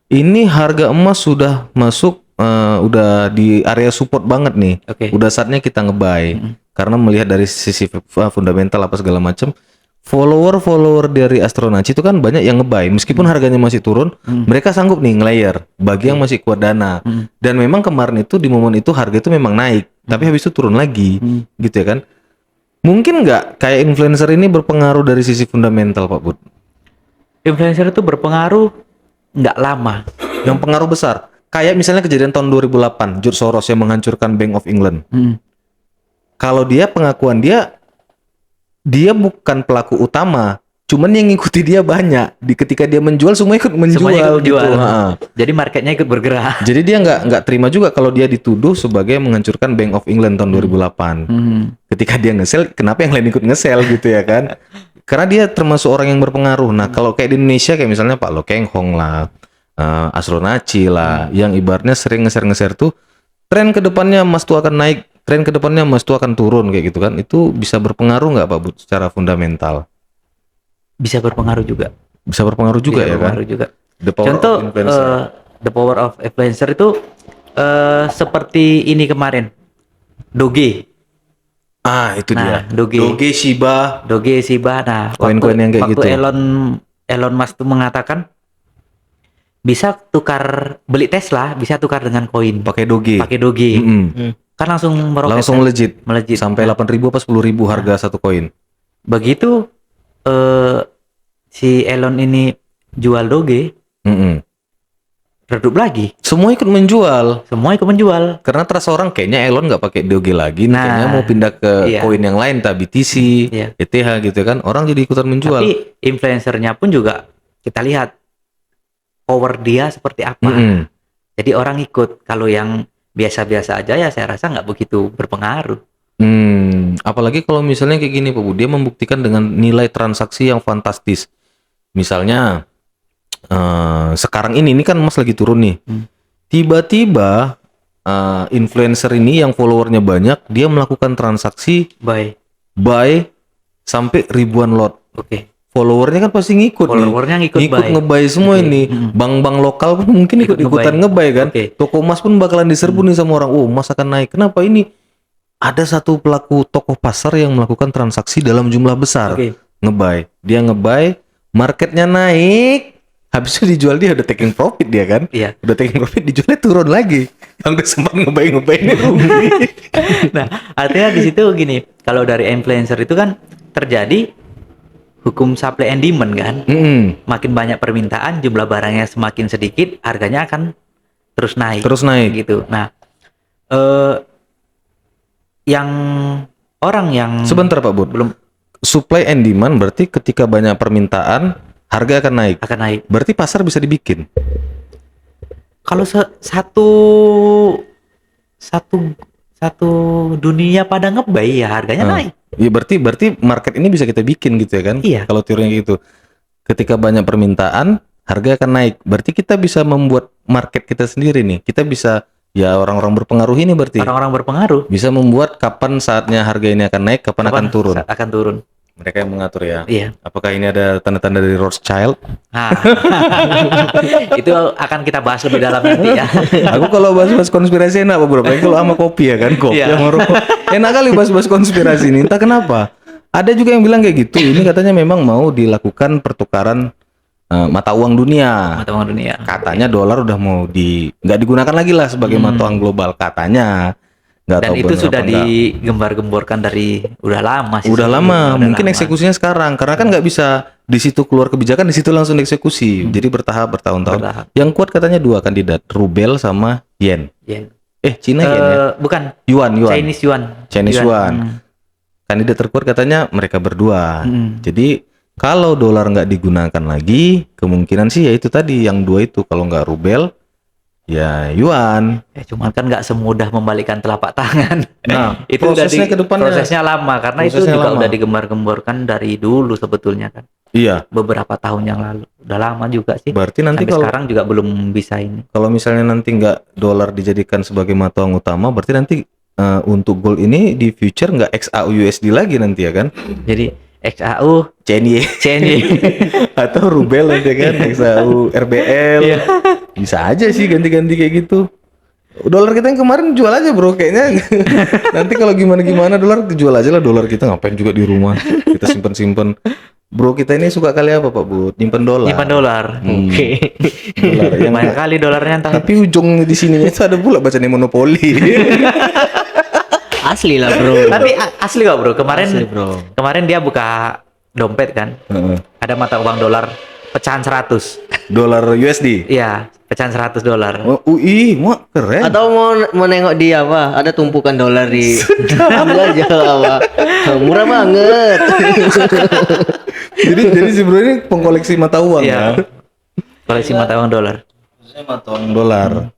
Ini harga emas sudah masuk, udah di area support banget nih. Oke. Udah saatnya kita nge-buy. Karena melihat dari sisi fundamental apa segala macam. Follower dari Astronaci itu kan banyak yang nge-buy, meskipun harganya masih turun, mereka sanggup nih nge-layer bagi yang masih kuat dana. Dan memang kemarin itu di momen itu harga itu memang naik, tapi habis itu turun lagi, gitu ya kan? Mungkin nggak kayak influencer ini berpengaruh dari sisi fundamental, Pak Bud? Influencer itu berpengaruh nggak lama. Yang pengaruh besar, kayak misalnya kejadian tahun 2008, George Soros yang menghancurkan Bank of England. Kalau dia pengakuan dia bukan pelaku utama, cuman yang ngikuti dia banyak. Ketika dia menjual, semua ikut menjual. Semuanya ikut gitu. menjual. Jadi marketnya ikut bergerak. Jadi dia nggak terima juga kalau dia dituduh sebagai menghancurkan Bank of England tahun 2008. Ketika dia nge-sell, kenapa yang lain ikut nge-sell gitu ya kan? Karena dia termasuk orang yang berpengaruh. Nah, kalau kayak di Indonesia kayak misalnya Pak Lo Keng Hong lah, Astronaci lah, yang ibaratnya sering nge-share tuh, tren kedepannya emas tuh akan naik. Tren kedepannya emas itu akan turun kayak gitu kan, itu bisa berpengaruh nggak Pak Bud secara fundamental? Bisa berpengaruh juga. Bisa berpengaruh juga Bisa ya kan? berpengaruh juga. The power Contoh of influencer. the power of influencer itu seperti ini kemarin, Doge. Itu dia. Doge. Shiba. Nah, Koin-koin yang kayak waktu gitu. Elon Musk tuh mengatakan bisa tukar beli Tesla, bisa tukar dengan koin. Pakai Doge. Kan langsung meroket. Langsung melejit. Melejit. Sampai 8.000 apa 10.000 harga satu koin. Begitu si Elon ini jual Doge, redup lagi. Semua ikut menjual. Semua ikut menjual. Karena terasa orang kayaknya Elon nggak pakai Doge lagi, nih, Nah, kayaknya mau pindah ke iya. koin yang lain, BTC, Iya. ETH gitu kan. Orang jadi ikutan menjual. Tapi influencernya pun juga kita lihat power dia seperti apa. Jadi orang ikut. Kalau yang biasa-biasa aja ya saya rasa nggak begitu berpengaruh. Apalagi kalau misalnya kayak gini Pak Bu, dia membuktikan dengan nilai transaksi yang fantastis. Misalnya sekarang ini kan emas lagi turun nih. Tiba-tiba influencer ini yang followernya banyak, dia melakukan transaksi Buy. sampai ribuan lot. Oke. Followernya kan pasti ngikut Followernya nih. ngikut buy. nge-buy semua Oke. ini. Bank-bank lokal pun mungkin Ikut ikut-ikutan nge-buy. nge-buy kan. Oke. Toko emas pun bakalan diserbu nih sama orang. Oh, emas akan naik. Kenapa ini? Ada satu pelaku toko pasar yang melakukan transaksi dalam jumlah besar. Oke. Nge-buy. Dia nge-buy, marketnya naik. Habis itu dijual, dia udah taking profit dia kan. Iya. Udah taking profit, dijualnya turun lagi. Yang udah sempat nge-buy ini rugi. Nah, artinya di situ gini, kalau dari influencer itu kan terjadi hukum supply and demand kan. Makin banyak permintaan, jumlah barangnya semakin sedikit, harganya akan terus naik. Terus naik. Gitu. Nah, yang orang yang Sebentar Pak Bud. belum Supply and demand berarti ketika banyak permintaan, harga akan naik. akan naik. Berarti pasar bisa dibikin. Kalau satu dunia pada nge-buy ya harganya naik. Iya berarti market ini bisa kita bikin gitu ya kan? Iya. Kalau teorinya gitu. Ketika banyak permintaan, harga akan naik. Berarti kita bisa membuat market kita sendiri nih. Kita bisa, ya orang-orang berpengaruh ini berarti Orang-orang berpengaruh bisa membuat kapan saatnya harga ini akan naik, kapan akan turun. Akan turun. Mereka yang mengatur ya. Iya. Apakah ini ada tanda-tanda dari Rothschild? Nah, itu akan kita bahas lebih dalam nanti ya. Aku kalau bahas-bahas konspirasi enak Pak Bro. Apalagi kalau sama kopi ya kan, kopi Iya. sama rokok. Enak kali bahas-bahas konspirasi ini. Entah kenapa. Ada juga yang bilang kayak gitu. Ini katanya memang mau dilakukan pertukaran mata uang dunia. Mata uang dunia. Katanya dolar udah mau nggak digunakan lagi lah sebagai mata uang global katanya. Nggak Dan tahu itu bener sudah apa enggak. digembar-gemborkan dari udah lama sih. Udah sebenarnya. lama, Udah mungkin lama. eksekusinya sekarang karena kan nggak bisa di situ keluar kebijakan, di situ langsung dieksekusi. Jadi bertahun-tahun. Bertahap. Yang kuat katanya 2 kandidat, rubel sama yen. Yen. Cina yen ya? Bukan Yuan. Chinese yuan. Chinese yuan. Hmm. Kandidat terkuat katanya mereka berdua. Hmm. Jadi kalau dolar nggak digunakan lagi, kemungkinan sih ya itu tadi yang 2 itu. Kalau nggak rubel, ya yuan. Cuman kan nggak semudah membalikkan telapak tangan. Nah, itu prosesnya ke depannya. prosesnya lama karena itu Prosesnya juga lama. udah digembar-gemborkan dari dulu sebetulnya kan. Iya. Beberapa tahun yang lalu. Udah lama juga sih. Berarti nanti Sampai kalau sekarang juga belum bisa ini. kalau misalnya nanti nggak dolar dijadikan sebagai mata uang utama, berarti nanti untuk gold ini di future nggak XAU USD lagi nanti ya kan? Jadi XAU, CNY CNY. atau rubel nanti kan XAU RBL. Iya. Bisa aja sih ganti-ganti kayak gitu. Dolar kita yang kemarin jual aja bro kayaknya. Nanti kalau gimana-gimana dolar jual aja lah, dolar kita ngapain juga di rumah. Kita simpen-simpen. Bro kita ini suka kali apa Pak Bud? Nyimpen dolar. Nyimpan dolar. Oke. Dolar yang Banyak kali dolarnya entah. tapi ujung di sininya itu ada pula bacanya monopoli. Asli lah bro. Tapi asli kok bro. Kemarin Asli, bro. kemarin dia buka dompet kan. Heeh. Ada mata uang dolar pecahan 100. Dolar USD. Iya, pecahan 100 dolar. Oh, UI, wah keren. Atau mau nengok dia apa? Ada tumpukan dolar di ambil aja apa? Murah banget. jadi si bro ini pengkoleksi mata uang Iya. ya. Koleksi mata uang dolar. Mata uang dolar.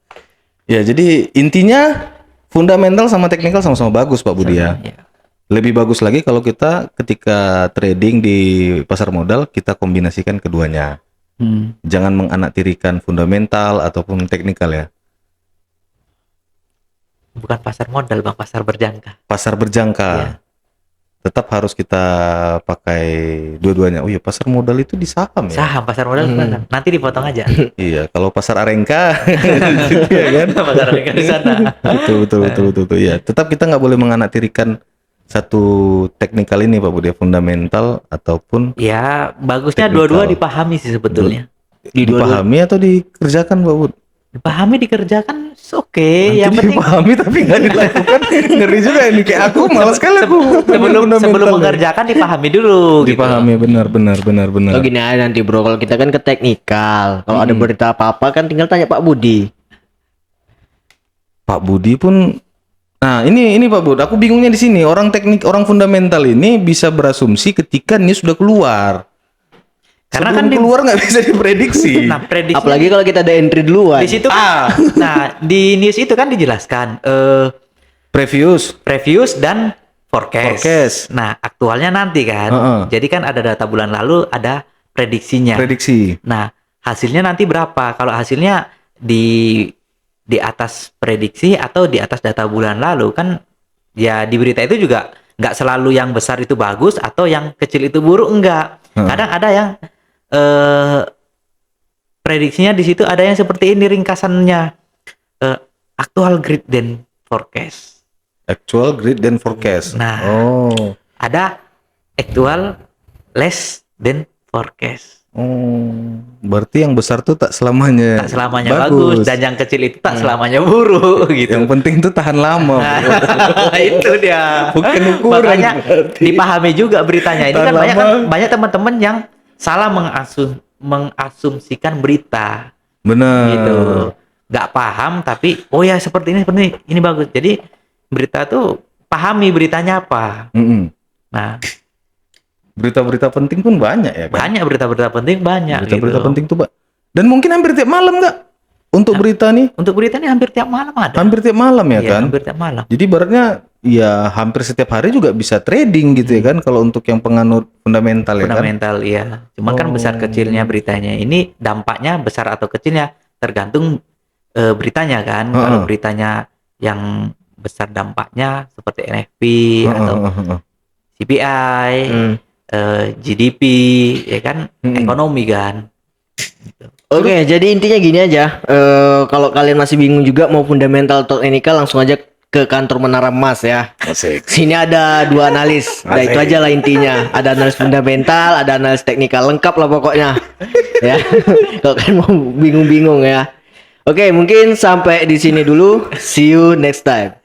Ya, jadi intinya fundamental sama teknikal sama-sama bagus Pak Budi ya. Iya. Lebih bagus lagi kalau kita ketika trading di pasar modal kita kombinasikan keduanya. Jangan menganaktirikan fundamental ataupun teknikal ya. Bukan pasar modal, Bang, pasar berjangka. Pasar berjangka. Iya. Tetap harus kita pakai dua-duanya. Oh iya, pasar modal itu di saham ya. Saham, pasar modal saham. Nanti dipotong aja. Iya, kalau pasar arengka gitu ya kan. Pasar harga di sana. Betul. Ya, tetap kita nggak boleh menganaktirikan satu teknikal ini Pak Budi, fundamental ataupun Ya, bagusnya Teknikal. dua-dua dipahami sih sebetulnya. dipahami atau dikerjakan Pak Bud. Dipahami, dikerjakan, oke. Nanti Yang penting dipahami tapi nggak dilakukan. Ngeri juga ini kayak aku malas sekali aku. sebelum Fundamental ya. mengerjakan dipahami dulu. Dipahami benar. Oh gini aja nanti bro, kalau kita kan ke teknikal. Kalau ada berita apa-apa kan tinggal tanya Pak Budi. Pak Budi pun. Nah ini Pak Bud, aku bingungnya di sini. Orang fundamental ini bisa berasumsi ketika news sudah keluar. Karena Sebelum kan keluar nggak bisa diprediksi. Nah, prediksi Apalagi kalau kita ada entry duluan. di situ kan, nah di news itu kan dijelaskan previous dan forecast. Nah, aktualnya nanti kan. Heeh. Jadi kan ada data bulan lalu, ada prediksinya. Prediksi. Nah, hasilnya nanti berapa? Kalau hasilnya di atas prediksi atau di atas data bulan lalu kan ya di berita itu juga nggak selalu yang besar itu bagus atau yang kecil itu buruk, enggak. Kadang ada yang prediksinya di situ ada yang seperti ini ringkasannya. Actual grid dan forecast. Actual grid dan forecast. Nah, Oh. ada actual less than forecast. Oh. Berarti yang besar tuh tak selamanya. Tak selamanya bagus dan yang kecil itu tak selamanya buruk gitu. Yang penting tuh tahan lama. Bro. Nah, itu dia. Bukan ukuran. Makanya berarti. dipahami juga beritanya. Ini Tahan kan lama. banyak teman-teman yang salah mengasumsikan berita Benar. gitu. Nggak paham tapi oh ya seperti ini bagus. Jadi berita tuh pahami beritanya apa. Mm-mm. Nah, Berita-berita penting pun banyak ya kan? banyak berita-berita penting banyak Berita-berita gitu. penting tuh Pak. Dan mungkin hampir tiap malam nggak? Untuk berita nih, Untuk berita ini hampir tiap malam ada. hampir tiap malam ya Iya, kan? hampir tiap malam. Jadi ibaratnya ya hampir setiap hari juga bisa trading gitu ya kan? Kalau untuk yang penganut fundamental ya kan? Fundamental iya. Cuman kan besar kecilnya beritanya ini dampaknya besar atau kecilnya tergantung beritanya kan. Kalau beritanya yang besar dampaknya seperti NFP atau CPI, GDP ya kan, ekonomi kan. Oke, jadi intinya gini aja. Kalau kalian masih bingung juga mau fundamental atau teknikal, langsung aja ke kantor Menara Emas ya. Asik. Sini ada 2 analis. Nah, itu aja lah intinya. Ada analis fundamental, ada analis teknikal, lengkap lah pokoknya. Ya. Kalau kalian mau bingung-bingung ya. Oke, mungkin sampai di sini dulu. See you next time.